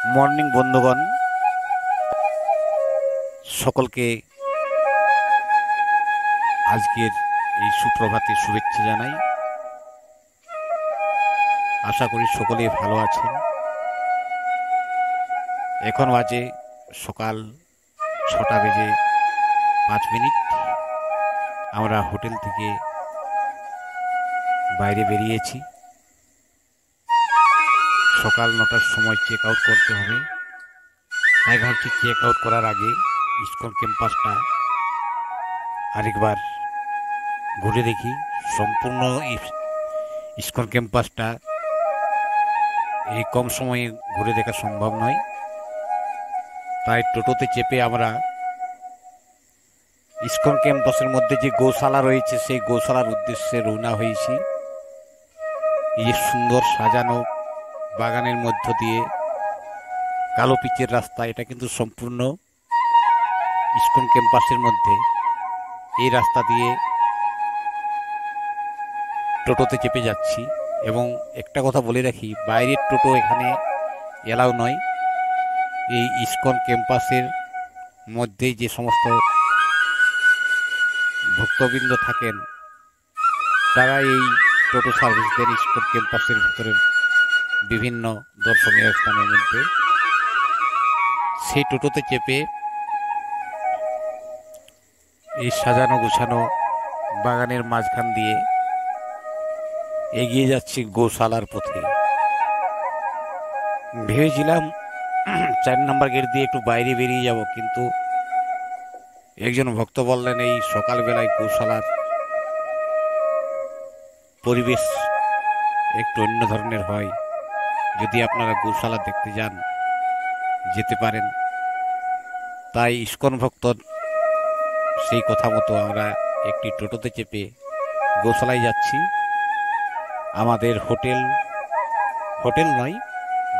Morning বন্ধুগণ, সকলকে আজকের এই সুপ্রভাতে শুভেচ্ছা জানাই। আশা করি সকলেই ভালো আছেন। এখন বাজে সকাল 6:05। আমরা হোটেল থেকে বাইরে বেরিয়েছি। সকাল 9টার সময় চেক আউট করতে হবে। তাই ভাবছি চেক আউট করার আগে ইসকন ক্যাম্পাসটা আরেকবার ঘুরে দেখি। সম্পূর্ণ ইসকন ক্যাম্পাসটা এই কম সময়ে ঘুরে দেখা সম্ভব নয়। তাই টোটোতে চেপে আমরা ইসকন ক্যাম্পাসের মধ্যে যে গৌশালা রয়েছে সেই গৌশালার উদ্দেশ্যে রওনা হয়েছি। এই সুন্দর সাজানো বাগানের মধ্য দিয়ে কালো পিচের রাস্তা, এটা কিন্তু সম্পূর্ণ ইসকন ক্যাম্পাসের মধ্যে। এই রাস্তা দিয়ে টোটোতে চেপে যাচ্ছি। এবং একটা কথা বলে রাখি, বাইরের টোটো এখানে এলাও নয়। এই ইসকন ক্যাম্পাসের মধ্যেই যে সমস্ত ভক্তবৃন্দ থাকেন তারা এই টোটো সার্ভিস দেন ইসকন ক্যাম্পাসের ভিতরে বিভিন্ন দর্শনীয় স্থানের মধ্যে। সেই টোটোতে চেপে এই সাজানো গুছানো বাগানের মাঝখান দিয়ে এগিয়ে যাচ্ছি গৌশালার পথে। ভেবেছিলাম 4 নম্বর গেট দিয়ে একটু বাইরে বেরিয়ে যাব, কিন্তু একজন ভক্ত বললেন এই সকালবেলায় গৌশালার পরিবেশ একটু অন্য ধরনের হয়, যদি আপনারা গৌশালা দেখতে যান যেতে পারেন। তাই ইসকন ভক্ত সেই কথা মতো আমরা একটি টোটোতে চেপে গৌশালায় যাচ্ছি। আমাদের হোটেল নয়,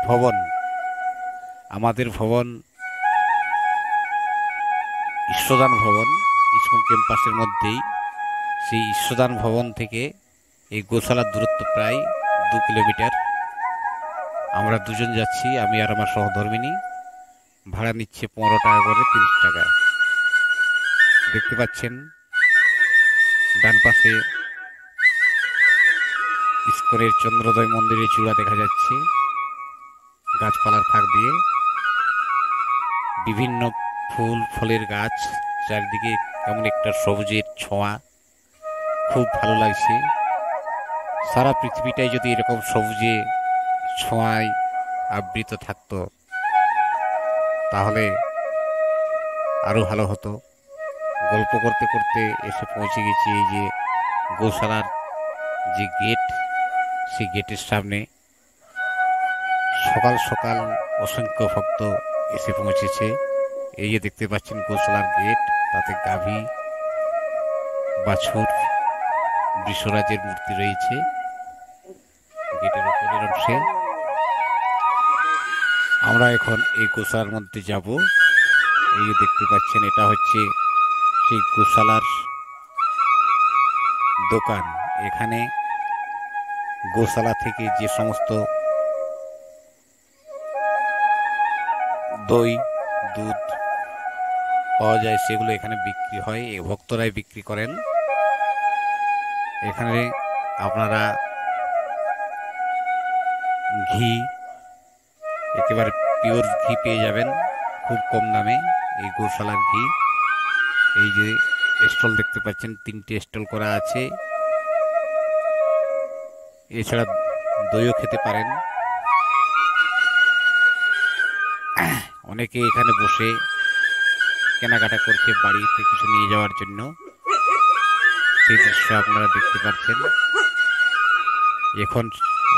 ভবন। আমাদের ভবন ঈশ্বরদান ভবন, ইসকন ক্যাম্পাসের মধ্যেই। সেই ঈশ্বরদান ভবন থেকে এই গৌশালার দূরত্ব প্রায় 2 কিলোমিটার। আমরা দুজন যাচ্ছি, আমি আর আমার সহধর্মিনী। ভাড়া নিচ্ছে 15 টাকা করে, 30 টাকা। দেখতে পাচ্ছেন ডান পাশে ইসকনের চন্দ্রোদয় মন্দিরের চূড়া দেখা যাচ্ছে। গাছপালার ফাঁক দিয়ে বিভিন্ন ফুল ফলের গাছ, চারিদিকে কেমন একটা সবুজের ছোঁয়া, খুব ভালো লাগছে। সারা পৃথিবীটাই যদি এরকম সবুজে ছোঁয়ায় আবৃত থাকতো তাহলে আরো ভালো হতো। গল্প করতে করতে এসে পৌঁছে গেছি এই যে গৌশালার যে গেট, সেই গেটের সামনে। সকাল সকাল অসংখ্য ভক্ত এসে পৌঁছেছে। এই যে দেখতে পাচ্ছেন গৌশালার গেট, তাতে গাভী বাছুর বৃষরাজের মূর্তি রয়েছে গেটের উপরের অংশে। আমরা এখন এই গৌশালার মধ্যে যাব। এই যে দেখতে পাচ্ছেন এটা হচ্ছে সেই গৌশালার দোকান। এখানে গৌশালা থেকে যে সমস্ত দই দুধ পাওয়া যায় সেগুলো এখানে বিক্রি হয়, এই ভক্তরাই বিক্রি করেন। এখানে আপনারা ঘি, একেবারে পিওর ঘি পেয়ে যাবেন খুব কম দামে, এই গৌশালার ঘি। এই যে স্টল দেখতে পাচ্ছেন, 3টে স্টল করা আছে। এছাড়া দইও খেতে পারেন। অনেকে এখানে বসে কেনাকাটা করছে বাড়িতে কিছু নিয়ে যাওয়ার জন্য। সেই দৃশ্য আপনারা দেখতে পাচ্ছেন। এখন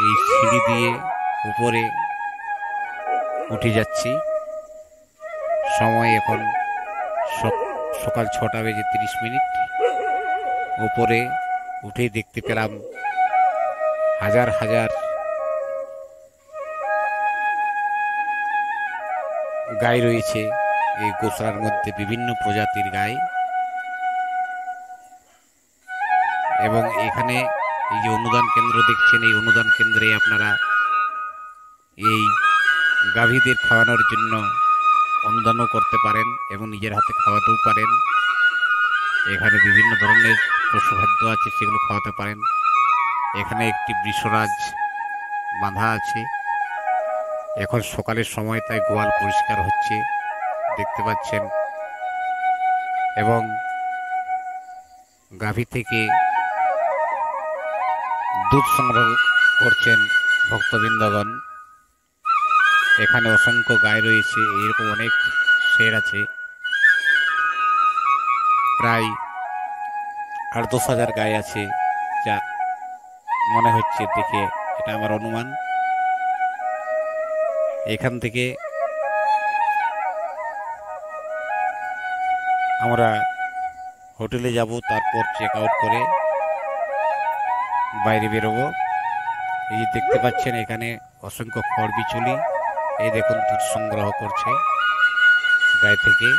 এই সিঁড়ি দিয়ে উপরে উঠে যাচ্ছি। সময় এখন সকাল 6:30। উপরে উঠেই দেখতে পেলাম হাজার হাজার গাই রয়েছে এই গৌশালার মধ্যে, বিভিন্ন প্রজাতির গাই। এবং এখানে এই যে অনুদান কেন্দ্র দেখছেন, এই অনুদান কেন্দ্রে আপনারা এই গাভীদের খাওয়ানোর জন্য অনুদানও করতে পারেন এবং নিজের হাতে খাওয়াতেও পারেন। এখানে বিভিন্ন ধরনের পশুখাদ্য আছে, সেগুলো খাওয়াতে পারেন। এখানে একটি বৃষরাজ বাঁধা আছে। এখন সকালের সময়, তাই গোয়াল পরিষ্কার হচ্ছে, দেখতে পাচ্ছেন। এবং গাভী থেকে দুধ সংগ্রহ করছেন ভক্তবৃন্দগণ। এখানে অসংখ্য গায়ে রয়েছে, এরকম অনেক শের আছে, প্রায় 8-10 হাজার গায়ে আছে, যা মনে হচ্ছে দেখে, এটা আমার অনুমান। এখান থেকে আমরা হোটেলে যাব, তারপর চেক আউট করে বাইরে বেরোবো। এই যে দেখতে পাচ্ছেন এখানে অসংখ্য খড় বিচুলি, এই দেখুন দুধ সংগ্রহ করছে গায়ে থেকে।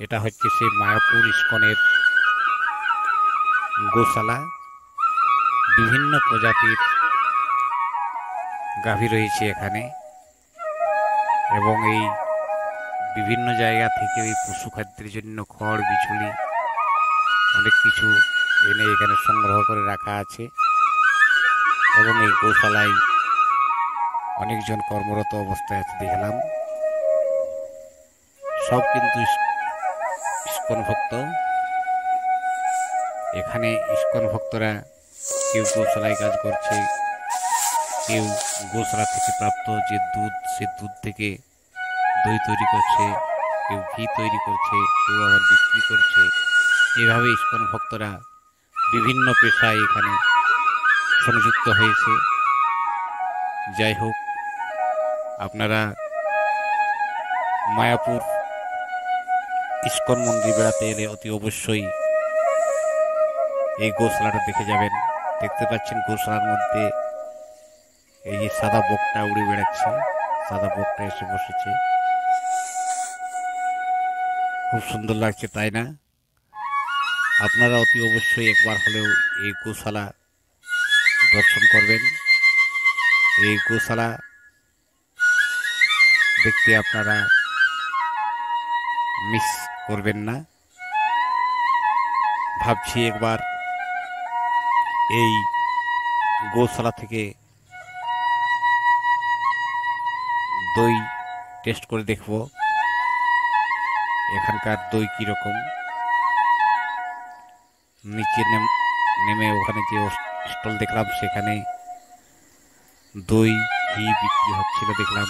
এটা হচ্ছে সেই মায়াপুর ইস্কনের গোশালা। বিভিন্ন প্রজাতির গাভী রয়েছে এখানে, এবং এই বিভিন্ন জায়গা থেকে এই পশু খাদ্যের জন্য খড় বিচুলি অনেক কিছু এনে এখানে সংগ্রহ করে রাখা আছে। এবং এই গোশালায় অনেকজন কর্মরত অবস্থায় আছে দেখলাম। সব কিন্তু ইস্কন ভক্ত। এখানে ইস্কন ভক্তরা কেউ গোশালায় কাজ করছে, কেউ গোশালা থেকে প্রাপ্ত যে দুধ, সে দুধ থেকে দই তৈরি করছে, কেউ ঘি তৈরি করছে, কেউ আবার বিক্রি করছে। এভাবে ইস্কন ভক্তরা বিভিন্ন পেশায় এখানে সংযুক্ত হয়েছে। যাই হোক, আপনারা মায়াপুর ইস্কন মন্দির বেড়াতে এলে অতি অবশ্যই এই গোশালাটা দেখে যাবেন। দেখতে পাচ্ছেন গোশালার মধ্যে এই যে সাদা বকটা উড়ে বেড়াচ্ছে, সাদা বকটা এসে বসেছে, খুব সুন্দর লাগছে, তাই না? আপনারা অতি অবশ্যই একবার হলেও এই গোশালা দর্শন করবেন। এই গোশালা দেখতে আপনারা মিস করবেন না। ভাবছি একবার এই গোশালা থেকে দই টেস্ট করে দেখব, এখানকার দই কীরকম। নিচে নেমে ওখানে যে স্টল দেখলাম, সেখানে দই ঘি বিক্রি হচ্ছিল দেখলাম।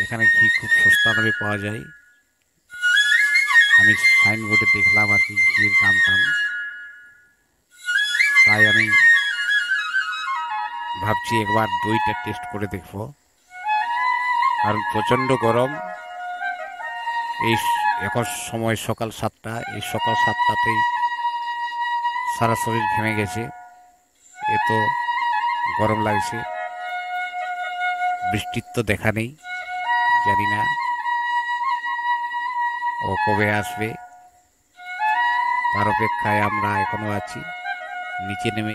এখানে ঘি খুব সস্তা দামে পাওয়া যায়, আমি সাইনবোর্ডে দেখলাম আর কি ঘির দাম টাম। তাই আমি ভাবছি একবার দইটা টেস্ট করে দেখব, কারণ প্রচণ্ড গরম। এই এখন সময় সকাল 7টা, এই সকাল 7টাতেই সারা শরীর ঘেমে গেছে, এত গরম লাগছে। বৃষ্টির তো দেখা নেই, জানি না ও কবে আসবে, তার অপেক্ষায় আমরা এখনো আছি। নিচে নেমে